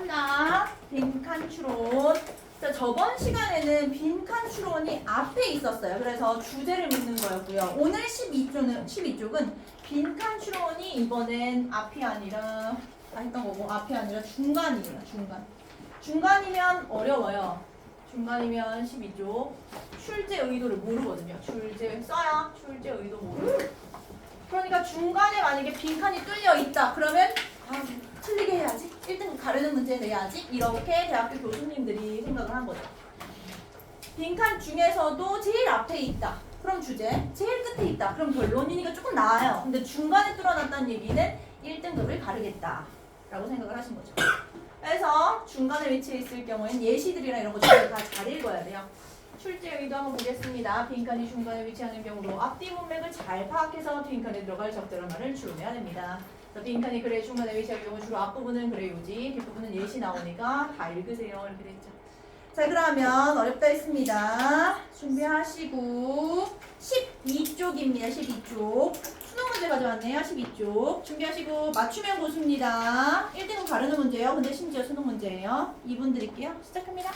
합니다. 빈칸 추론. 자, 저번 시간에는 빈칸 추론이 앞에 있었어요. 그래서 주제를 묻는 거였고요. 오늘 12쪽은 빈칸 추론이 이번엔 앞이 아니라 했던 거고 앞이 아니라 중간이에요. 중간이면 어려워요. 중간이면 12쪽 출제 의도를 모르거든요. 출제 써야 출제 의도 모르고. 그러니까 중간에 만약에 빈칸이 뚫려 있다. 그러면 틀리게 해야지. 1등 가르는 문제 내야지. 이렇게 대학교 교수님들이 생각을 한 거죠. 빈칸 중에서도 제일 앞에 있다. 그럼 주제. 제일 끝에 있다. 그럼 결론이니까 조금 나아요. 근데 중간에 뚫어놨다는 얘기는 1등급을 가르겠다. 라고 생각을 하신 거죠. 그래서 중간에 위치해 있을 경우에는 예시들이나 이런 거 다 잘 읽어야 돼요. 출제 의도 한번 보겠습니다. 빈칸이 중간에 위치하는 경우로 앞뒤 문맥을 잘 파악해서 빈칸에 들어갈 적절한 말을 추론해야 됩니다. 빈칸이 그래 중간에 위치할 경우 주로 앞부분은 그래 요지, 뒷부분은 예시 나오니까 다 읽으세요. 이렇게 돼 있죠. 자, 그러면 어렵다 했습니다. 준비하시고 12쪽입니다. 12쪽. 수능 문제 가져왔네요. 12쪽. 준비하시고 맞추면 고수입니다. 1등은 가르는 문제예요. 근데 심지어 수능 문제예요. 2분 드릴게요. 시작합니다.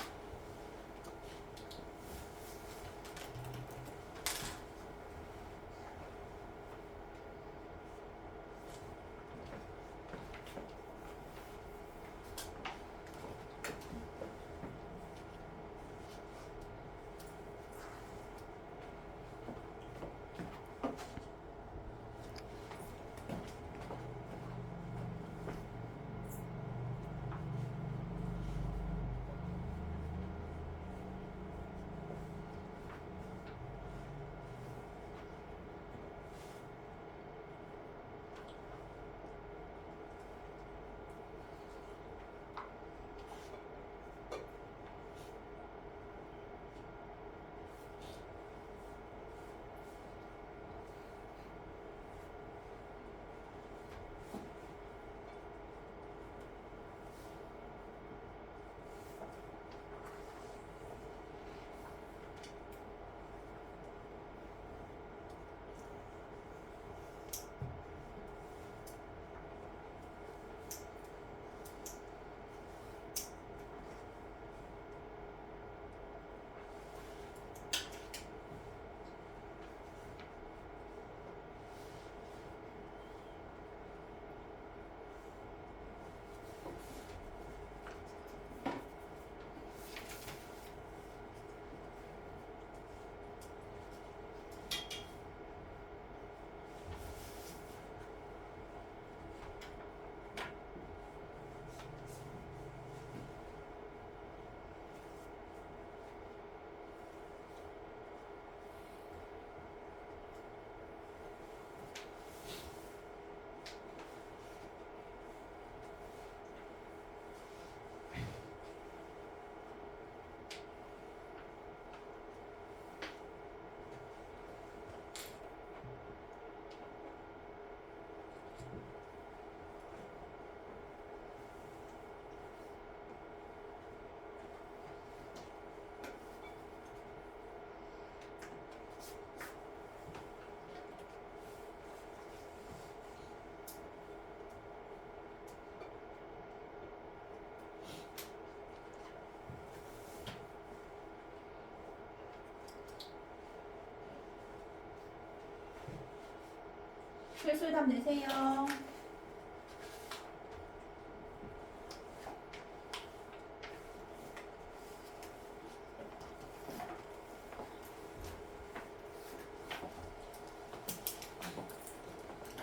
실수답 내세요.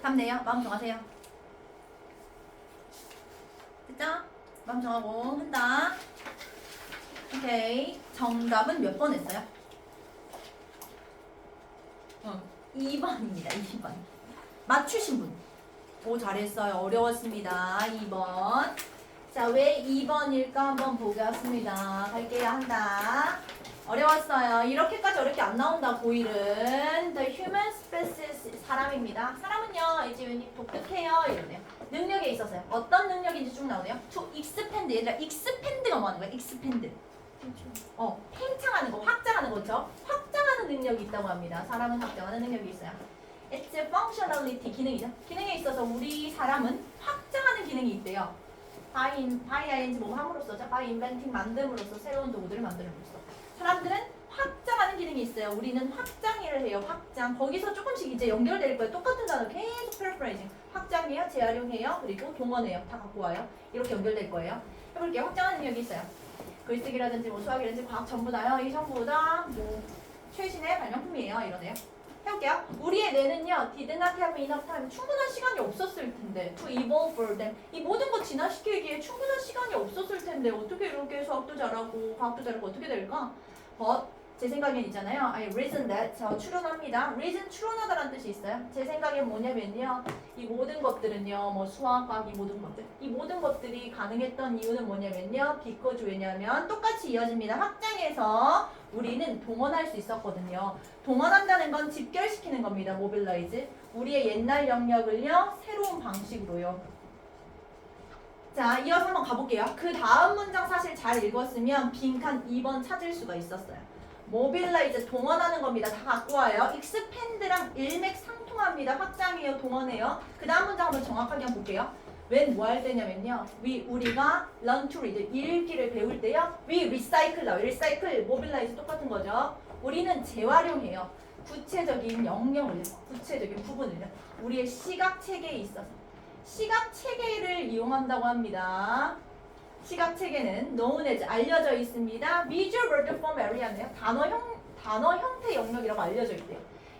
답 내요. 마음 정하세요. 됐죠? 마음 정하고 한다. 오케이. 정답은 몇 번 했어요? 2번입니다. 2번. 맞추신 분. 오, 잘했어요. 어려웠습니다. 2번. 자, 왜 2번일까 한번 보겠습니다. 갈게요. 한다. 어려웠어요. 이렇게까지 어렵게 안 나온다. 고1은 The human species 사람입니다. 사람은요 이제 왠지 독특해요 이러네요. 능력에 있어서요. 어떤 능력인지 쭉 나오네요. To expand. 얘들아 expand가 뭐 하는 거야? expand. 팽창하는 거, 확장하는 거죠. 확장하는 능력이 있다고 합니다. 사람은 확장하는 능력이 있어요. It's functionality, 기능이죠. 기능에 있어서 우리 사람은 확장하는 기능이 있대요. by ing 뭐 함으로써, by inventing 만듦으로써 새로운 도구들을 만듦으로써. 사람들은 확장하는 기능이 있어요. 우리는 확장을 해요. 확장. 거기서 조금씩 이제 연결될 거예요. 똑같은 단어 계속 paraphrasing. 확장해요, 재활용해요, 그리고 동원해요. 다 갖고 와요. 이렇게 연결될 거예요. 해볼게요. 확장하는 능력이 있어요. 글쓰기라든지 뭐 수학이라든지 과학 전부 다요. 이 전부 다 뭐 최신의 발명품이에요. 이러네요. 해볼게요. 우리의 뇌는요, did not have enough time. 충분한 시간이 없었을 텐데, to evolve for them. 이 모든 거 진화시키기에 충분한 시간이 없었을 텐데, 어떻게 이렇게 수학도 잘하고, 과학도 잘하고, 어떻게 될까? But, 제 생각엔 있잖아요. I reason that. 저 추론합니다. reason 추론하다라는 뜻이 있어요. 제 생각엔 뭐냐면요. 이 모든 것들은요, 뭐 수학, 과학, 이 모든 것들. 이 모든 것들이 가능했던 이유는 뭐냐면요. because 왜냐면 똑같이 이어집니다. 확장해서 우리는 동원할 수 있었거든요. 동원한다는 건 집결시키는 겁니다. mobilize. 우리의 옛날 영역을요, 새로운 방식으로요. 자, 이어서 한번 가볼게요. 그 다음 문장 사실 잘 읽었으면 빈칸 2번 찾을 수가 있었어요. mobilize, 동원하는 겁니다. 다 갖고 와요. expand랑 일맥상통합니다. 확장해요, 동원해요. 그 다음 문장 한번 정확하게 한번 볼게요. when 뭐 할 때냐면요. 우리가 learn to read, 읽기를 배울 때요. we recycle, recycle, mobilize 똑같은 거죠. 우리는 재활용해요. 구체적인 영역을, 구체적인 부분을요. 우리의 시각 체계에 있어서. 시각 체계를 이용한다고 합니다. 시각 체계는 known as 알려져 있습니다. visual word form area네요. 단어 형태 영역이라고 알려져 있대요.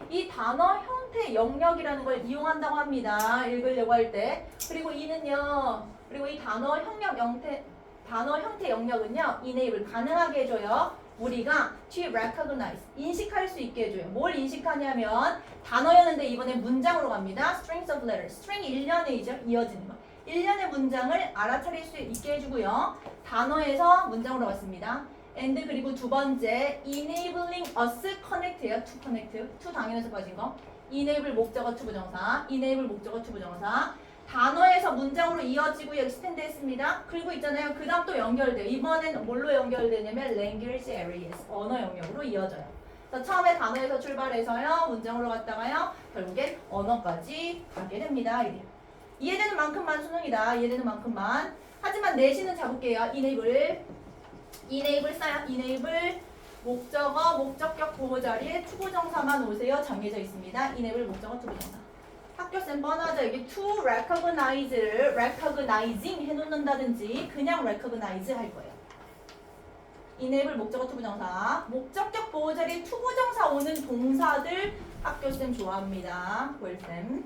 이 단어 형태 영역이라는 걸 이용한다고 합니다. 읽으려고 할 때. 그리고 이는요. 그리고 이 단어 형태 영역은요. enable 가능하게 해줘요. 우리가 to recognize 인식할 수 있게 해줘요. 뭘 인식하냐면 단어였는데 이번에 문장으로 갑니다. strings of letters. string 1년이죠. 이어지는 거. 1년의 문장을 알아차릴 수 있게 해주고요. 단어에서 문장으로 왔습니다. and 그리고 두 번째 enabling us connect예요. to connect. to 당연해서 빠진 거. enable 목적어 to 부정사. enable 목적어 to 부정사. 단어에서 문장으로 이어지고요. extend 했습니다. 그리고 있잖아요. 그 다음 또 연결돼요. 이번엔 뭘로 연결되냐면 language areas. 언어 영역으로 이어져요. 그래서 처음에 단어에서 출발해서요. 문장으로 갔다가요. 결국엔 언어까지 가게 됩니다. 이해되는 만큼만 수능이다. 이해되는 만큼만. 하지만 내신은 잡을게요. enable 써요. enable 목적어, 목적격 보호 자리에 투부정사만 오세요. 정해져 있습니다. enable 목적어, 투부정사. 학교쌤 뻔하죠. 여기 to recognize를 recognizing 해놓는다든지 그냥 recognize 할 거예요. enable 목적어, 투부정사. 목적격 보호 자리에 투부정사 오는 동사들 학교쌤 좋아합니다. 고일쌤.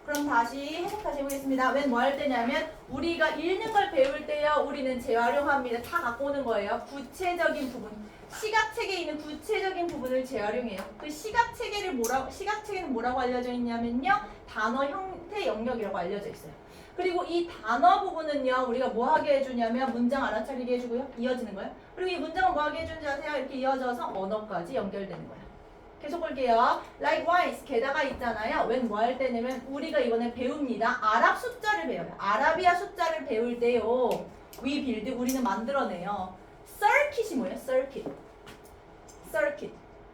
그럼 다시 해석 해보겠습니다. when 뭐 할 때냐면 우리가 읽는 걸 배울 때요. 우리는 재활용합니다. 다 갖고 오는 거예요. 구체적인 부분. 시각체계에 있는 구체적인 부분을 재활용해요. 그 시각체계는 뭐라고 알려져 있냐면요. 단어 형태 영역이라고 알려져 있어요. 그리고 이 단어 부분은요. 우리가 뭐 하게 해주냐면 문장 알아차리게 해주고요. 이어지는 거예요. 그리고 이 문장은 뭐 하게 해주는지 아세요? 이렇게 이어져서 언어까지 연결되는 거예요. 계속 볼게요. Likewise, 게다가 있잖아요. when 뭐 할 때냐면 우리가 이번에 배웁니다. 아랍 숫자를 배워요. 아라비아 숫자를 배울 때요. we build, 우리는 만들어내요. circuit이 뭐예요? circuit.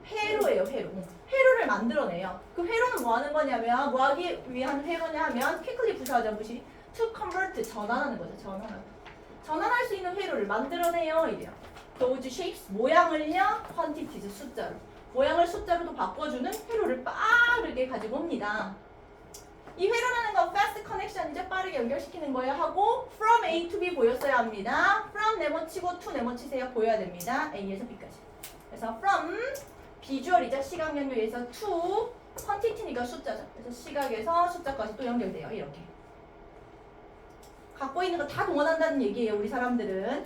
회로예요, 회로. 회로를 만들어내요. 그 회로는 뭐 하는 거냐면 뭐 하기 위한 회로냐 하면 quickly 부사하자 무시. to convert, 전환하는 거죠. 전환할 수 있는 회로를 만들어내요. 이래요. those shapes, 모양을요. quantities, 숫자로. 모양을 숫자로도 바꿔주는 회로를 빠르게 가지고 옵니다. 이 회로라는 건 fast connection이죠. 빠르게 연결시키는 거예요. 하고 from A to B 보였어야 합니다. from 네모치고 to 네모치세요. 보여야 됩니다. A에서 B까지. 그래서 from 비주얼이죠. 시각 연결에서 to quantity니까 숫자죠. 그래서 시각에서 숫자까지 또 연결돼요. 이렇게. 갖고 있는 거 다 동원한다는 얘기예요. 우리 사람들은.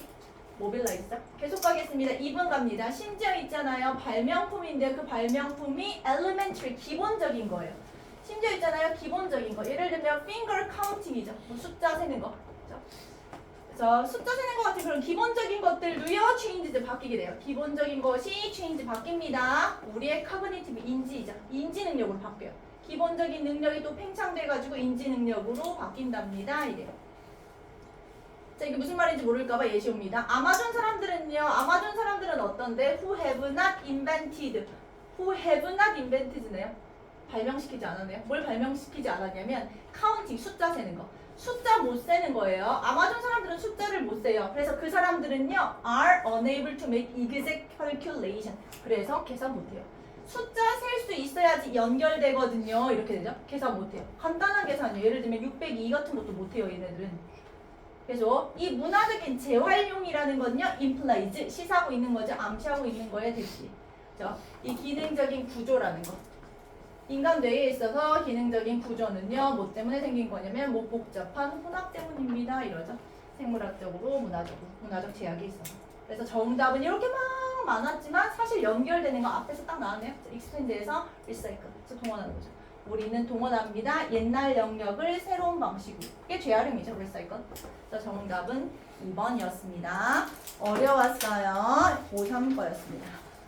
모빌라이즈. 계속 가겠습니다. 2번 갑니다. 심지어 있잖아요. 발명품인데 그 발명품이 elementary, 기본적인 거예요. 심지어 있잖아요. 기본적인 거. 예를 들면 finger counting이죠. 뭐 숫자 세는 거. 그래서 숫자 세는 거 같은 그런 기본적인 것들도요. change 바뀌게 돼요. 기본적인 것이 change 바뀝니다. 우리의 cognitive 인지죠. 인지 능력으로 바뀌어요. 기본적인 능력이 또 팽창돼가지고 인지 능력으로 바뀐답니다. 이래요. 자, 이게 무슨 말인지 모를까봐 예시 옵니다. 아마존 사람들은 어떤데? Who have not invented네요. 발명시키지 않았네요. 뭘 발명시키지 않았냐면 counting, 숫자 세는 거. 숫자 못 세는 거예요. 아마존 사람들은 숫자를 못 세요. 그래서 그 사람들은요 are unable to make exact calculation. 그래서 계산 못 해요. 숫자 셀 수 있어야지 연결되거든요. 이렇게 되죠. 계산 못 해요. 간단한 계산이에요. 예를 들면 602 같은 것도 못 해요. 얘네들은. 그래서 이 문화적인 재활용이라는 건요 implies 시사하고 있는 거죠. 암시하고 있는 거에 대시. 이 기능적인 구조라는 거. 인간 뇌에 있어서 기능적인 구조는요 뭐 때문에 생긴 거냐면 뭐 복잡한 혼합 때문입니다. 이러죠. 생물학적으로 문화적 제약이 있어서. 그래서 정답은 이렇게 막 많았지만 사실 연결되는 거 앞에서 딱 나왔네요. 익스펜드에서 리사이클, 그래서 동원하는 거죠. 우리는 동원합니다. 옛날 영역을 새로운 방식으로. 그게 재활용이죠. 리사이클. 그래서 정답은 2번이었습니다. 어려웠어요. 고3 거였습니다.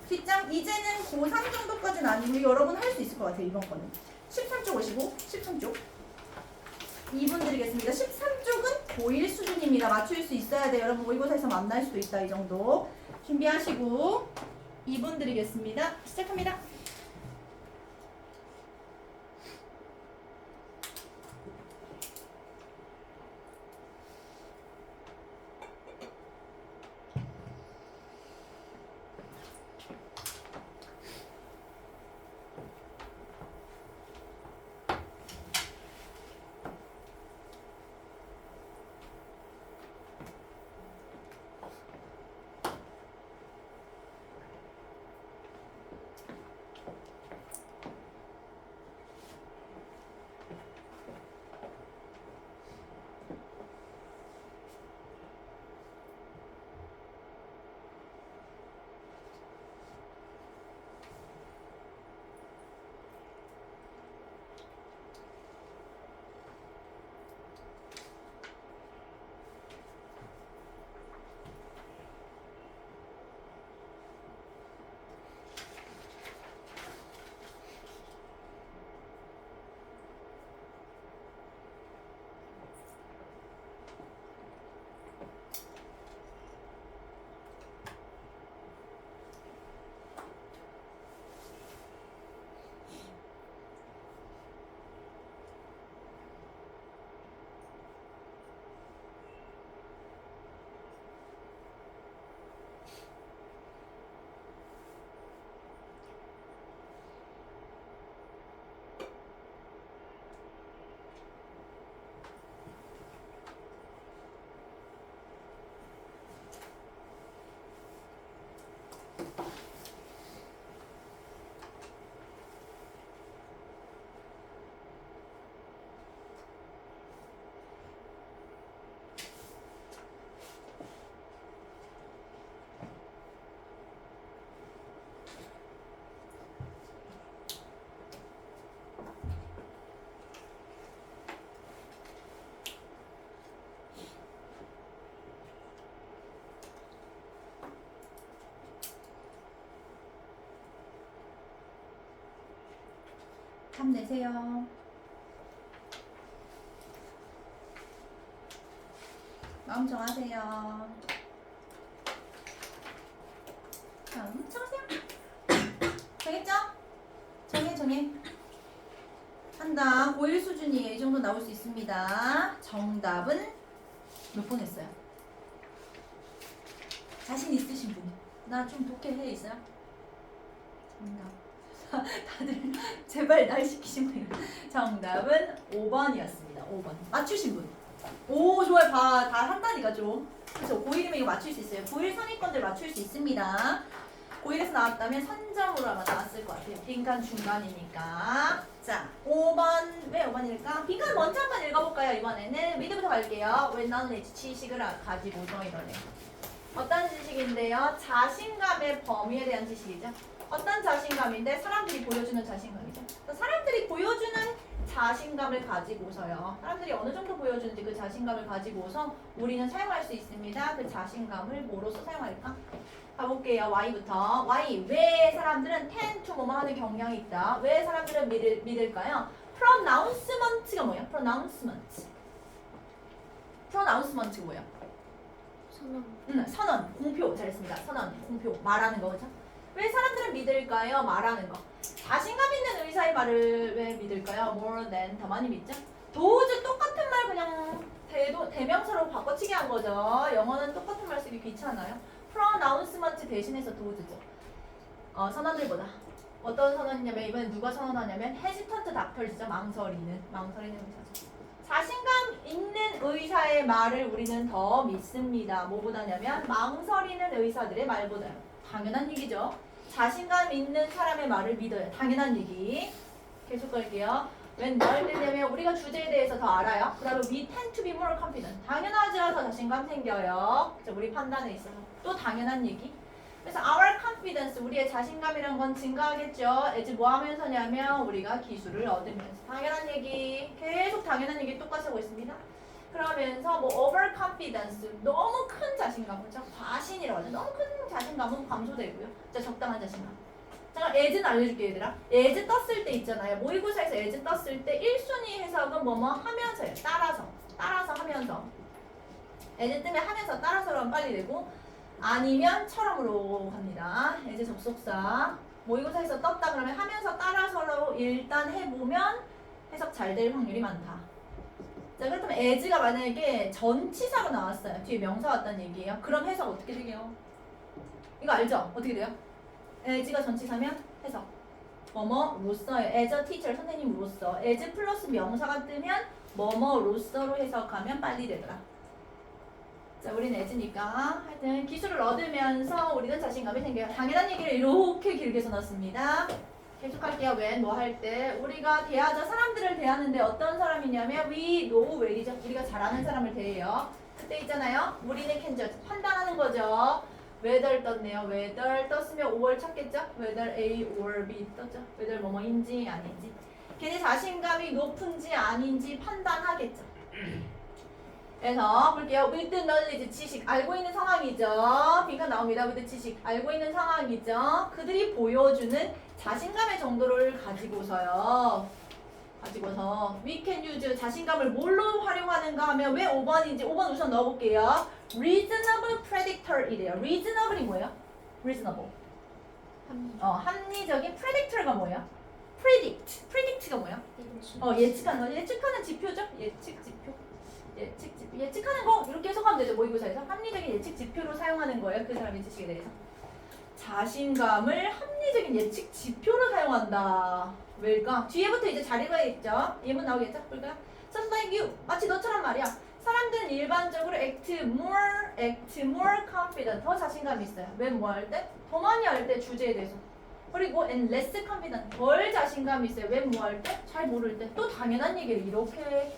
뒷장 이제는 고3 정도까지는 아니고 여러분 할 수 있을 것 같아요. 이번 거는. 13쪽 오시고 13쪽. 2분 드리겠습니다. 13쪽은 고1 수준입니다. 맞출 수 있어야 돼요. 여러분 모의고사에서 만날 수도 있다. 이 정도. 준비하시고 2분 드리겠습니다. 시작합니다. 힘내세요. 마음 정하세요. 마음 정하세요. 정했죠? 정해. 한다. 고1 수준이에요. 이 정도 나올 수 있습니다. 정답은 몇 번 했어요? 자신 있으신 분? 나 좀 독해해 있어요? 정답. 다들 제발 날 시키신 분. 정답은 5번이었습니다. 5번. 맞추신 분. 오, 좋아요. 다 한다니까 좀. 그렇죠. 고1이면 이거 맞출 수 있어요. 고1 상위권들 맞출 수 있습니다. 고1에서 나왔다면 선점으로 아마 나왔을 것 같아요. 빈칸 중간이니까. 자, 5번. 왜 5번일까? 빈칸 먼저 한번 읽어볼까요? 이번에는 미드부터 갈게요. 왜 나는 H치식을 가지고서 이러네. 어떤 지식인데요? 자신감의 범위에 대한 지식이죠. 어떤 자신감인데 사람들이 보여주는 자신감이죠. 사람들이 보여주는 자신감을 가지고서요. 사람들이 어느 정도 보여주는지 그 자신감을 가지고서 우리는 사용할 수 있습니다. 그 자신감을 뭐로서 사용할까? 가볼게요. Y부터. Y. 왜 사람들은 tend to 뭐뭐 하는 경향이 있다. 왜 사람들은 믿을까요? pronouncement가 뭐야? pronouncement. pronouncement가 뭐야? 선언. 공표. 잘했습니다. 선언. 공표. 말하는 거. 그죠? 왜 사람들은 믿을까요? 말하는 거. 자신감 있는 의사의 말을 왜 믿을까요? more than 더 많이 믿죠? 도저 똑같은 말 그냥 바꿔치기 한 거죠. 영어는 똑같은 말 쓰기 귀찮아요. pronouncement 대신해서 does죠. 선언들보다. 어떤 선언이냐면 이번에 누가 선언하냐면 hesitant doctors죠. 망설이는 의사죠. 자신감 있는 의사의 말을 우리는 더 믿습니다. 뭐보다냐면 망설이는 의사들의 말보다요. 당연한 얘기죠. 자신감 있는 사람의 말을 믿어요. 당연한 얘기. 계속 갈게요. 웬 뭘 때냐면 우리가 주제에 대해서 더 알아요. 그 다음에 we tend to be more confident. 당연하지라 더 자신감 생겨요. 그쵸? 우리 판단에 있어서. 또 당연한 얘기. 그래서 our confidence, 우리의 자신감이란 건 증가하겠죠. 이제 뭐 하면서냐면 우리가 기술을 얻으면서. 당연한 얘기. 계속 당연한 얘기 똑같이 하고 있습니다. 그러면서 뭐 overconfidence, 너무 큰 자신감, 그렇죠? 과신이라고 하죠. 너무 큰 자신감은 감소되고요. 자, 적당한 자신감. 잠깐 as는 알려줄게 얘들아. as 떴을 때 있잖아요. 모의고사에서 as 떴을 때 1순위 해석은 뭐뭐 하면서예요. 따라서 하면서. as 뜨면 하면서 따라서라면 빨리 되고 아니면 처럼으로 갑니다. as 접속사. 모의고사에서 떴다 그러면 하면서 따라서로 일단 해보면 해석 잘 될 확률이 많다. 자, 그렇다면 as가 만약에 전치사로 나왔어요. 뒤에 명사 왔다는 얘기예요. 그럼 해석 어떻게 되게요? 이거 알죠? 어떻게 돼요? as가 전치사면 해석 뭐뭐로서요. as a teacher, 선생님으로서. as 플러스 명사가 뜨면 뭐뭐로서로 해석하면 빨리 되더라. 자, 우리는 as니까 하여튼 기술을 얻으면서 우리는 자신감이 생겨요. 당연한 얘기를 이렇게 길게 써놨습니다. 계속할게요. when 뭐 할 때 우리가 대하죠. 사람들을 대하는데 어떤 사람이냐면 we know well이죠. 우리가 잘 아는 사람을 대해요. 그때 있잖아요. 우리는 can judge, 판단하는 거죠. whether 떴네요. whether 떴으면 5월 찾겠죠. whether A or B 떴죠. whether 뭐뭐인지 아닌지. 걔네 자신감이 높은지 아닌지 판단하겠죠. 그래서 볼게요. with knowledge, 지식, 알고 있는 상황이죠. 빈칸 나옵니다. with 지식, 알고 있는 상황이죠. 그들이 보여주는 자신감의 정도를 가지고서 we can use, 자신감을 뭘로 활용하는가 하면 왜 5번인지 5번 우선 넣어볼게요. reasonable predictor이래요. reasonable이 뭐예요? reasonable. 합리적인. predictor가 뭐예요? predict가 뭐예요? 예측하는 거. 예측하는 지표죠? 예측하는 거 이렇게 해석하면 되죠. 모의고사에서 합리적인 예측 지표로 사용하는 거예요. 그 사람의 지식에 대해서. 자신감을 합리적인 예측 지표로 사용한다. 왜일까? 뒤에부터 이제 잘 읽어야겠죠. 예문 나오겠죠? 볼까요? Just like you, 마치 너처럼 말이야. 사람들은 일반적으로 act more confident, 더 자신감이 있어요. 왜 뭐 할 때? 더 많이 할 때 주제에 대해서. 그리고 and less confident, 덜 자신감이 있어요. 왜 뭐 할 때? 잘 모를 때. 또 당연한 얘기를 이렇게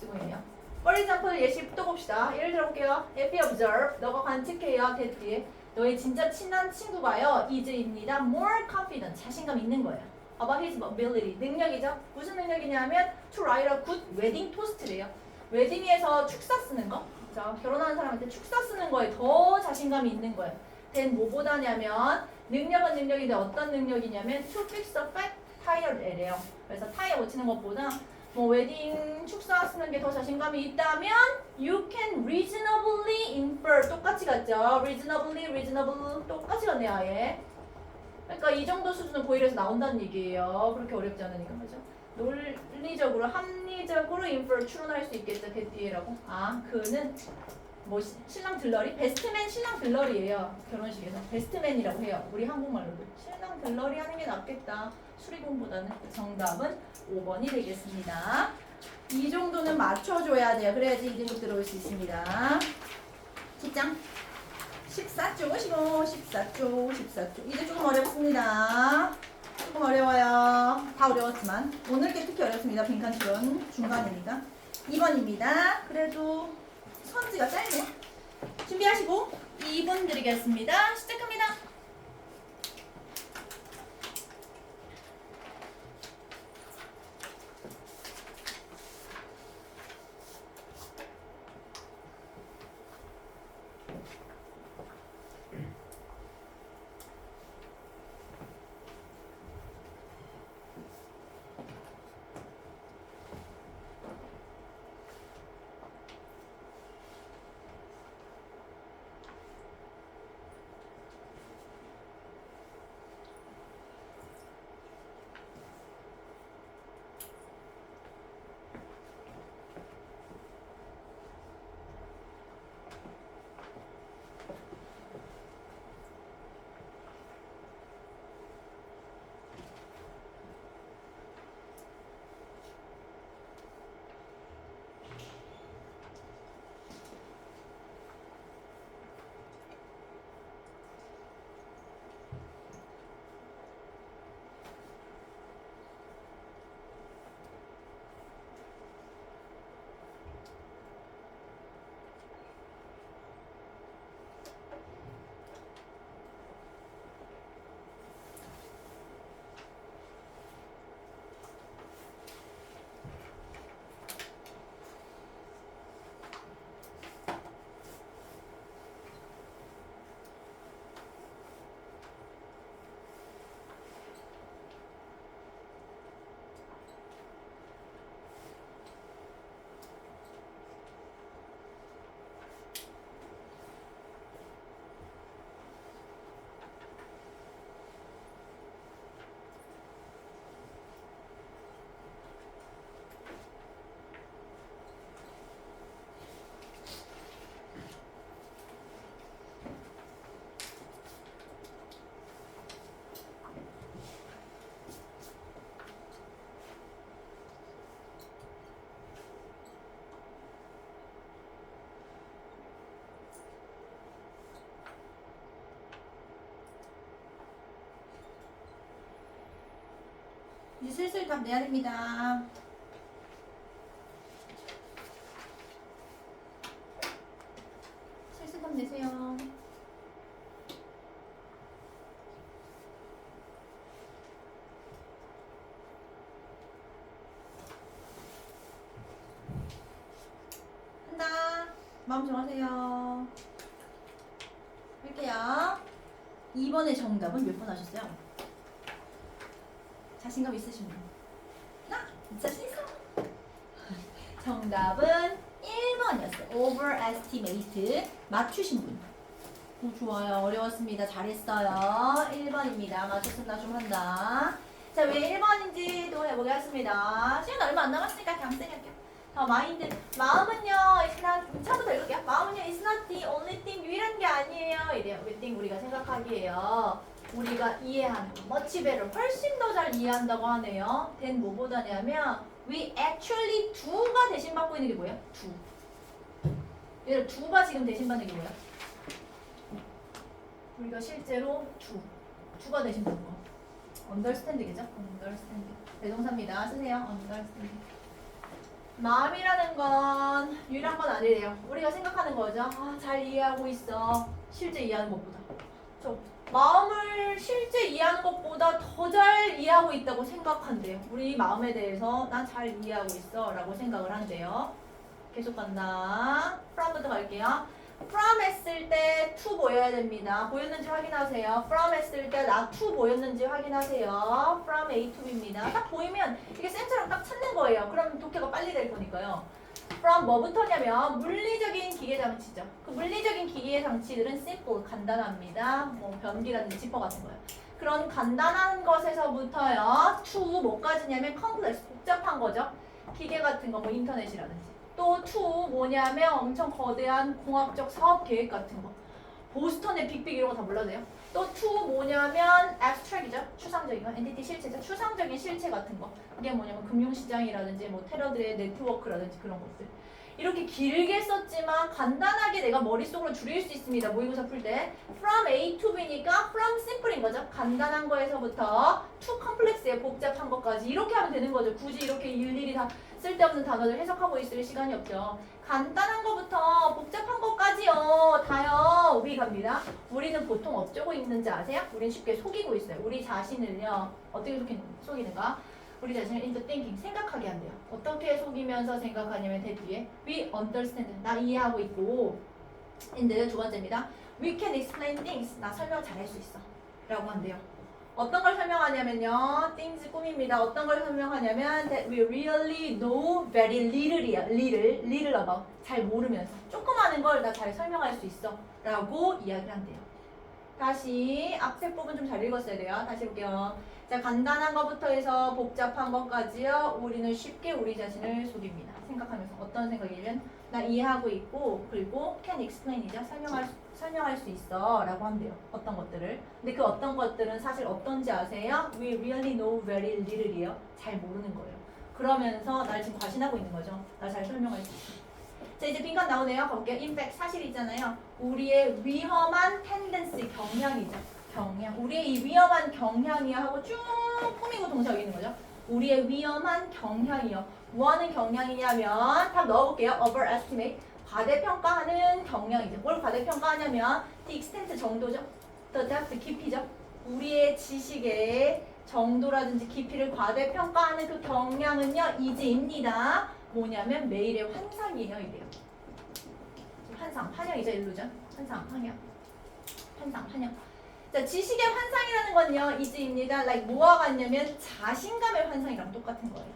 쓰고 있네요. For example, 예시 또 봅시다. 예를 들어 볼게요. If you observe, 너가 관측해요. 대 뒤에 너의 진짜 친한 친구가요. is입니다. more confident, 자신감 있는 거예요. about his ability, 능력이죠. 무슨 능력이냐면 to write a good wedding toast래요. 웨딩에서 축사 쓰는 거. 그렇죠? 결혼하는 사람한테 축사 쓰는 거에 더 자신감이 있는 거예요. then 뭐보다냐면 능력은 능력인데 어떤 능력이냐면 to fix a fat tire래요. 그래서 타이어 고치는 것보다 뭐 웨딩 축사 쓰는 게 더 자신감이 있다면 you can reasonably infer, 똑같이 같죠? reasonable 똑같이 같네요. 아예. 그러니까 이 정도 수준은 고1에서 나온다는 얘기예요. 그렇게 어렵지 않으니까. 그죠? 논리적으로 합리적으로 infer, 추론할 수 있겠죠. 대뒤에라고. 아, 그는 뭐 신랑 들러리? 베스트맨 신랑 들러리예요. 결혼식에서 베스트맨이라고 해요. 우리 한국말로도 신랑 들러리 하는 게 낫겠다. 수리공보다는. 정답은 5번이 되겠습니다. 이 정도는 맞춰줘야 돼요. 그래야지 2등급 들어올 수 있습니다. 10장 14쪽 14쪽 이제 조금 어렵습니다. 조금 어려워요. 다 어려웠지만 오늘 게 특히 어렵습니다. 빈칸 추론 중간입니다. 2번입니다. 그래도 선지가 짧네. 준비하시고 2분 드리겠습니다. 시작합니다. 실수일 답 내야 됩니다. 실수 답 내세요. 한다. 마음 정하세요. 할게요. 2번의 정답은 몇 번 하셨어요? 자신감 있으신 분? 나 자신 있어. 정답은 1번이었어요. overestimate. 맞추신 분. 오, 좋아요. 어려웠습니다. 잘했어요. 1번입니다. 맞췄으나 좀 한다. 자, 왜 1번인지도 해보겠습니다. 시간 얼마 안 남았으니까 그냥 쌩 할게요. 마인드. 마음은요, it's not, 처음부터 읽을게요. 마음은요, it's not the only thing, 유일한 게 아니에요. 이래요. We think, 우리가 생각하기에요. 우리가 이해하는 거. much better, 훨씬 더 잘 이해한다고 하네요. then 뭐보다냐면, we actually do가 대신 받고 있는 게 뭐예요? do. 얘를 do가 지금 대신 받는 게 뭐예요? 우리가 실제로 do가 대신 받는 거. understand겠죠? understand. 대동사입니다. 쓰세요. understand. 마음이라는 건 유일한 건 아니래요. 우리가 생각하는 거죠. 아, 잘 이해하고 있어. 실제 이해하는 것보다. 마음을 실제 이해하는 것보다 더 잘 이해하고 있다고 생각한대요. 우리 마음에 대해서 난 잘 이해하고 있어 라고 생각을 한대요. 계속 간다. from부터 갈게요. from 했을 때 to 보여야 됩니다. 보였는지 확인하세요. from 했을 때 나 to 보였는지 확인하세요. from A to B입니다. 딱 보이면 이게 쌤처럼 딱 찾는 거예요. 그럼 독해가 빨리 될 거니까요. from 뭐부터냐면 물리적인 기계 장치죠. 그 물리적인 기계 장치들은 simple, 간단합니다. 뭐 변기라든지 지퍼 같은 거요. 그런 간단한 것에서부터요. to 뭐까지냐면 complex, 복잡한 거죠. 기계 같은 거, 뭐 인터넷이라든지. 또 to 뭐냐면 엄청 거대한 공학적 사업 계획 같은 거. 보스턴의 빅빅 이런 거 다 몰라도 돼요. 또 to 뭐냐면 abstract이죠. 추상적인 거. entity 실체죠. 추상적인 실체 같은 거. 이게 뭐냐면 금융시장이라든지 뭐 테러들의 네트워크라든지 그런 것들. 이렇게 길게 썼지만 간단하게 내가 머릿속으로 줄일 수 있습니다. 모의고사 풀 때. from A to B니까 from simple인 거죠. 간단한 거에서부터 to complex의 복잡한 것까지 이렇게 하면 되는 거죠. 굳이 이렇게 일일이 다 쓸데없는 단어들 해석하고 있을 시간이 없죠. 간단한 거부터 복잡한 것까지요. 다요. 우리 갑니다. 우리는 보통 어쩌고 있는지 아세요? 우리는 쉽게 속이고 있어요. 우리 자신을요. 어떻게 속이는가? 우리 자신을 into thinking, 생각하게 한대요. 어떻게 속이면서 생각하냐면 대 뒤에 we understand, 나 이해하고 있고 인데 두 번째입니다. we can explain things, 나 설명 잘할 수 있어 라고 한대요. 어떤 걸 설명하냐면요. things 꿈입니다. 어떤 걸 설명하냐면 that we really know very little about, 잘 모르면서 조그마한 걸 나 잘 설명할 수 있어 라고 이야기를 한대요. 다시 앞세 부분 좀 잘 읽었어야 돼요. 다시 볼게요. 자, 간단한 것부터 해서 복잡한 것까지요. 우리는 쉽게 우리 자신을 속입니다. 생각하면서 어떤 생각이냐면 나 이해하고 있고 그리고 can explain이죠. 설명할 수 있어 라고 한대요. 어떤 것들을. 근데 그 어떤 것들은 사실 어떤지 아세요? We really know very little이에요. 잘 모르는 거예요. 그러면서 날 지금 과신하고 있는 거죠. 나 잘 설명할 수 있어. 자, 이제 빈칸 나오네요. 가볼게요. In fact, 사실이 있잖아요. 우리의 위험한 tendency, 경향이죠. 경향. 우리의 이 위험한 경향이요 하고 쭉 꾸미고 동사 여기 있는 거죠. 우리의 위험한 경향이요. 뭐 하는 경향이냐면 답 넣어볼게요. overestimate. 과대평가하는 경향이죠. 뭘 과대평가하냐면 the extent 정도죠. the depth 깊이죠. 우리의 지식의 정도라든지 깊이를 과대평가하는 그 경향은요. 이제입니다. 뭐냐면 매일의 환상이에요. 이래요. 환영이죠. 일루전. 환영. 자, 지식의 환상이라는 건요. 이즈입니다. like 뭐와 같냐면 자신감의 환상이랑 똑같은 거예요.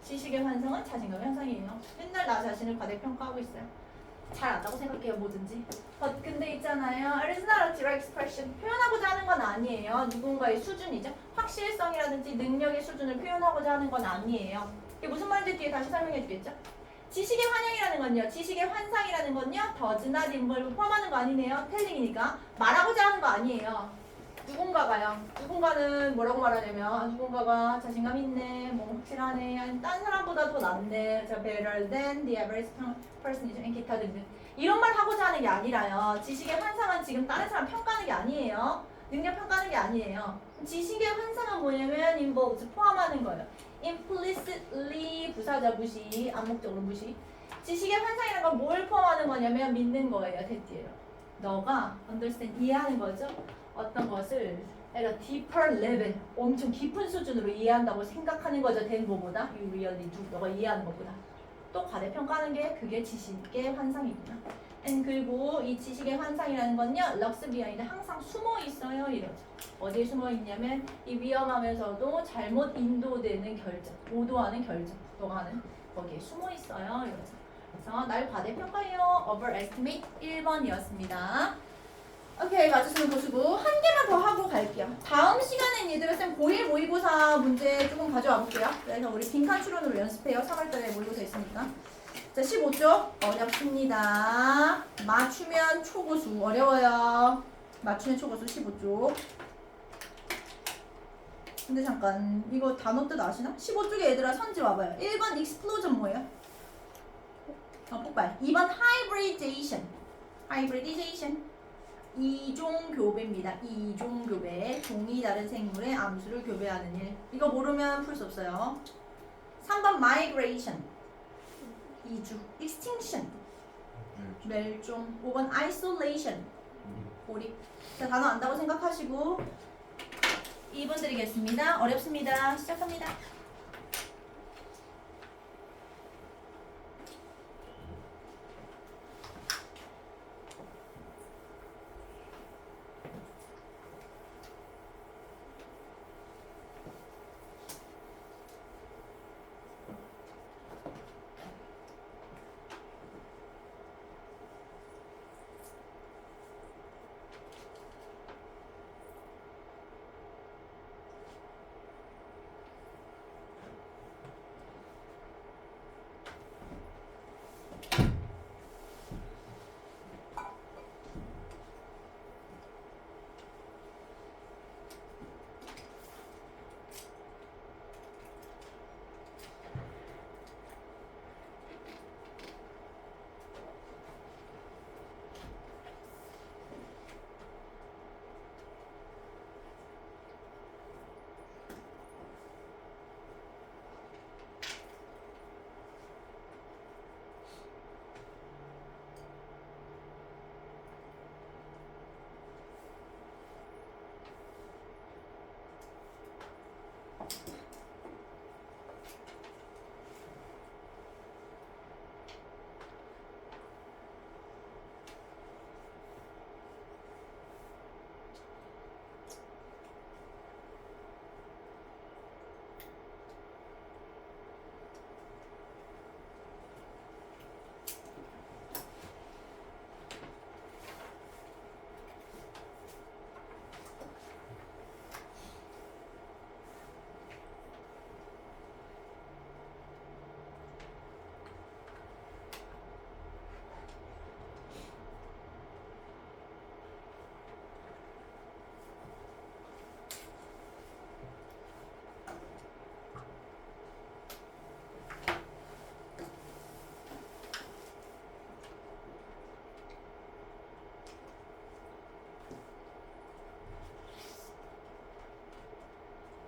지식의 환상은 자신감의 환상이에요. 맨날 나 자신을 과대평가하고 있어요. 잘 안다고 생각해요. 뭐든지. 근데 있잖아요. It is not a direct expression. 표현하고자 하는 건 아니에요. 누군가의 수준이죠. 확실성이라든지 능력의 수준을 표현하고자 하는 건 아니에요. 이게 무슨 말인지 뒤에 다시 설명해 주겠죠? 지식의 환영이라는 건요. 지식의 환상이라는 건요. does not involve 포함하는 거 아니네요. telling이니까. 말하고자 하는 거 아니에요. 누군가는 뭐라고 말하냐면 누군가가 자신감 있네, 뭐 확실하네, 아니 딴 사람보다 더 낫네, better than the average person이죠. 기타 등등. 이런 말 하고자 하는 게 아니라요. 지식의 환상은 지금 다른 사람 평가하는 게 아니에요. 능력 평가하는 게 아니에요. 지식의 환상은 뭐냐면 involves 포함하는 거예요. implicitly 부사자 무시, 암묵적으로 무시. 지식의 환상이라는 건 뭘 포함하는 거냐면 믿는 거예요. 대띠예요. 너가 understand 이해하는 거죠. 어떤 것을 at a deeper level 엄청 깊은 수준으로 이해한다고 생각하는 거죠. 된 거보다 you really do 너가 이해하는 것보다 또 과대평가하는 게 그게 지식의 환상이구나. 그리고 이 지식의 환상이라는 건요, 럭스 비하인드 항상 숨어 있어요 이러죠. 어디에 숨어 있냐면 이 위험하면서도 잘못 인도되는 결정, 오도하는 결정, 도하는 거기에 숨어 있어요 이러죠. 그래서 날 과대평가해요. overestimate 1번이었습니다. 오케이, 맞으시면 보시고 한 개만 더 하고 갈게요. 다음 시간엔 얘들아 쌤 고1 모의고사 문제 조금 가져와 볼게요. 그래서 우리 빈칸 추론으로 연습해요. 3월달에 모의고사 있으니까. 자, 15쪽 어렵습니다. 맞추면 초고수 어려워요. 맞추면 초고수 15쪽. 근데 잠깐 이거 단어 뜻 아시나? 15쪽에 얘들아 선지 와봐요. 1번 explosion 뭐예요? 폭발. 2번 hybridization. hybridization. 이종교배입니다. 이종교배. 종이 다른 생물의 암수를 교배하는 일. 이거 모르면 풀 수 없어요. 3번 migration. 이주. extinction. 멸종. 5번 isolation. 고립. 자, 단어 안다고 생각하시고 2번 드리겠습니다. 어렵습니다. 시작합니다.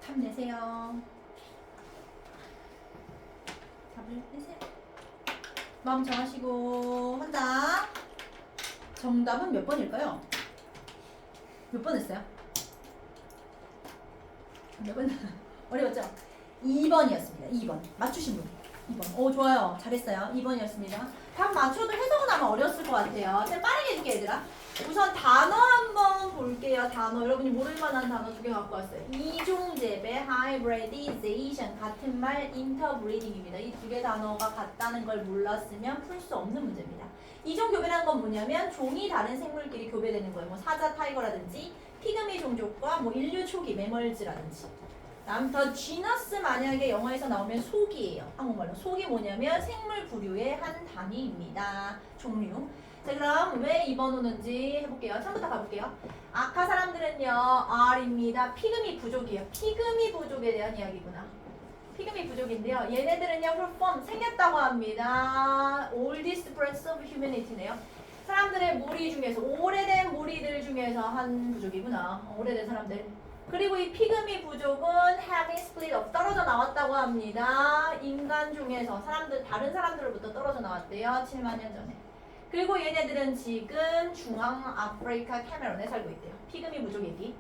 답 내세요. 답을 내세요. 마음 정하시고 한다. 정답은 몇 번일까요? 몇 번 했어요? 몇 번? 어려웠죠? 2번이었습니다. 2번. 맞추신 분. 2번. 오, 좋아요. 잘했어요. 2번이었습니다. 답 맞춰도 해석은 아마 어려웠을 것 같아요. 자, 빠르게 해줄게, 얘들아. 우선 단어 한번 볼게요. 단어. 여러분이 모를 만한 단어 2개 갖고 왔어요. 이종재배, hybridization, 같은 말, interbreeding입니다. 이 2개 단어가 같다는 걸 몰랐으면 풀 수 없는 문제입니다. 이종교배라는 건 뭐냐면 종이 다른 생물끼리 교배되는 거예요. 뭐 사자, 타이거라든지 피그미 종족과 뭐 인류 초기, 매멀즈라든지. 다음 더 지너스 만약에 영어에서 나오면 속이에요. 한국말로. 속이 뭐냐면 생물 부류의 한 단위입니다. 종류. 자, 그럼 왜 2번 오는지 해볼게요. 처음부터 가볼게요. 아카 사람들은요, R입니다. 피그미 부족이에요. 피그미 부족에 대한 이야기구나. 피그미 부족인데요. 얘네들은요, perform 생겼다고 합니다. Oldest branch of humanity네요. 사람들의 무리 중에서 오래된 무리들 중에서 한 부족이구나. 오래된 사람들. 그리고 이 피그미 부족은 having split up 떨어져 나왔다고 합니다. 인간 중에서 사람들 다른 사람들로부터 떨어져 나왔대요. 7만 년 전에. 그리고 얘네들은 지금 중앙 아프리카 캐메론에 살고 있대요. 피그미 부족 얘기.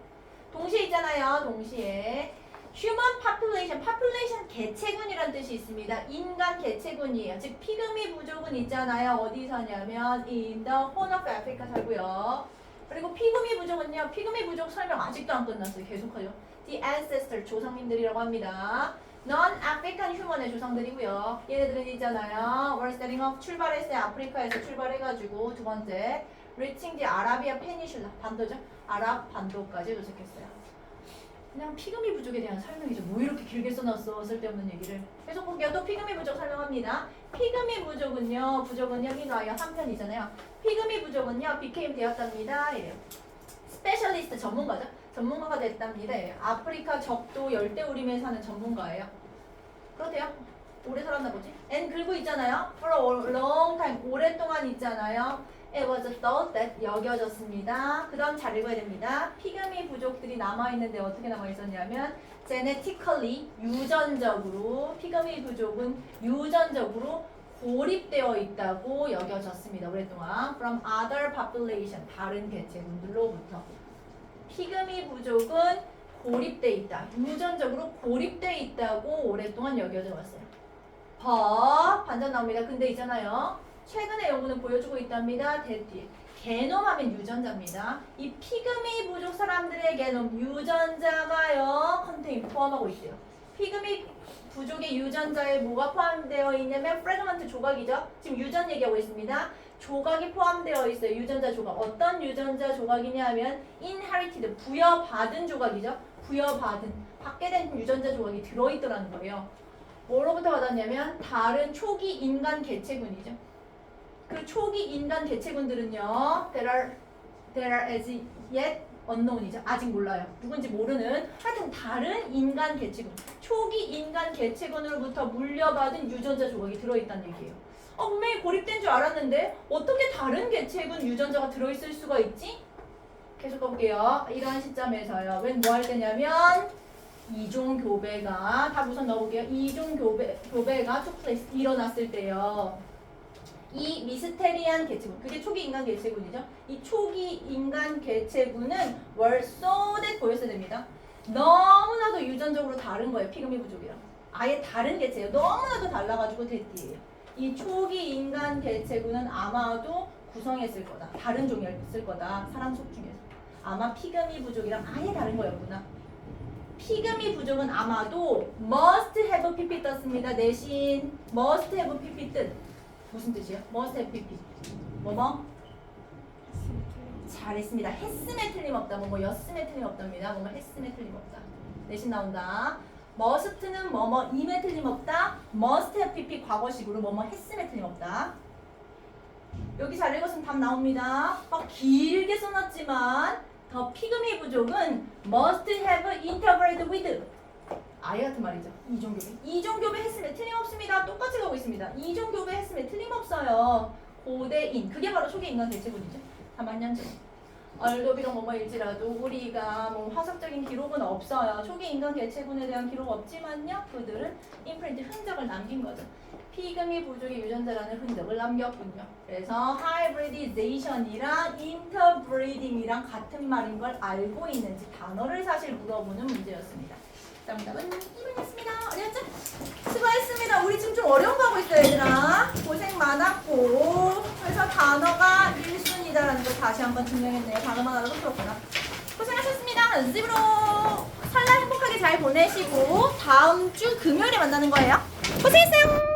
동시에 있잖아요. 동시에 human population 개체군이란 뜻이 있습니다. 인간 개체군이에요. 즉 피그미 부족은 있잖아요. 어디 사냐면 in the Horn of Africa 살고요. 그리고 피그미 부족은요. 피그미 부족 설명 아직도 안 끝났어요. 계속하죠. The ancestor 조상님들이라고 합니다. Non-African human의 조상들이고요. 얘네들은 있잖아요. were setting off 출발했어요. 아프리카에서 출발해가지고 두 번째 reaching the Arabia Peninsula 반도죠. 아랍 반도까지 도착했어요. 그냥 피그미 부족에 대한 설명이죠. 뭐 이렇게 길게 써놨어. 쓸데없는 얘기를. 계속 볼게요. 또 피그미 부족 설명합니다. 피그미 부족은요. 여기가 한 편이잖아요. 피그미 부족은요. became 되었답니다. 이래요. 스페셜리스트 전문가죠. 전문가가 됐답니다. 이래요. 아프리카 적도 열대우림에 사는 전문가예요. 그렇대요. 오래 살았나 보지? and 그리고 있잖아요. for a long time. 오랫동안 있잖아요. It was thought that 여겨졌습니다. 그 다음 잘 읽어야 됩니다. 피그미 부족들이 남아있는데 어떻게 남아있었냐면 genetically 유전적으로 피그미 부족은 유전적으로 고립되어 있다고 여겨졌습니다. 오랫동안 from other population 다른 개체군들로부터 피그미 부족은 고립돼 있다. 유전적으로 고립돼 있다고 오랫동안 여겨져 왔어요. 반전 나옵니다. 근데 있잖아요. 최근의 연구는 보여주고 있답니다. 대뒤 게놈 하면 유전자입니다. 이 피그미 부족 사람들의 게놈 유전자가요 컨테인 포함하고 있대요. 피그미 부족의 유전자에 뭐가 포함되어 있냐면 프래그먼트 조각이죠. 지금 유전 얘기하고 있습니다. 조각이 포함되어 있어요. 유전자 조각. 어떤 유전자 조각이냐면 inherited 부여받은 조각이죠. 부여받은 받게 된 유전자 조각이 들어있더라는 거예요. 뭐로부터 받았냐면 다른 초기 인간 개체군이죠. 그 초기 인간 개체군들은요, there are as yet unknown이죠. 아직 몰라요. 누군지 모르는 하여튼 다른 인간 개체군, 초기 인간 개체군으로부터 물려받은 유전자 조각이 들어있다는 얘기예요. 분명히 고립된 줄 알았는데 어떻게 다른 개체군 유전자가 들어있을 수가 있지? 계속 볼게요. 이러한 시점에서요. 웬 뭐 할 때냐면 이종 교배가 다 우선 넣어볼게요. 이종 교배가 took place 일어났을 때요. 이 미스테리한 개체군, 그게 초기 인간 개체군이죠. 이 초기 인간 개체군은 were so that 보였어야 됩니다. 너무나도 유전적으로 다른 거예요. 피그미 부족이랑. 아예 다른 개체예요. 너무나도 달라가지고 대띠예요. 이 초기 인간 개체군은 아마도 구성했을 거다. 다른 종이었을 거다. 사람 속 중에서. 아마 피그미 부족이랑 아예 다른 거였구나. 피그미 부족은 아마도 must have pp 떴습니다. 대신 must have pp 뜻. 무슨 뜻이요? must have pp. 뭐뭐? 잘했습니다. 했음에 틀림없다. 뭐뭐 였음에 틀림없답니다. 뭐뭐 했음에 틀림없다. 대신 나온다. must는 뭐뭐 임에 틀림없다. must have pp 과거식으로 뭐뭐 했음에 틀림없다. 여기 잘 읽었으면 답 나옵니다. 길게 써놨지만 더 피그미 부족은 must have interbred with 아예 같은 말이죠. 이종교배. 이종교배 했음에 틀림없습니다. 똑같이 가고 있습니다. 이종교배 했음에 틀림없어요. 고대인. 그게 바로 초기 인간 개체군이죠. 4만 년 전. 얼도 비록 뭐뭐일지라도 우리가 뭐 화석적인 기록은 없어요. 초기 인간 개체군에 대한 기록 없지만요. 그들은 임프린트 흔적을 남긴 거죠. 피그미 부족의 유전자라는 흔적을 남겼군요. 그래서 하이브리디제이션이랑 인터브리딩이랑 같은 말인 걸 알고 있는지 단어를 사실 물어보는 문제였습니다. 정답은 2번이었습니다. 어려웠죠? 수고했습니다. 우리 지금 좀 어려운 거 하고 있어요, 얘들아. 고생 많았고. 그래서 단어가 1순위다라는 걸 다시 한번 증명했네요. 단어 하나로 풀었구나. 고생하셨습니다. 집으로 설날 행복하게 잘 보내시고 다음 주 금요일에 만나는 거예요. 고생했어요.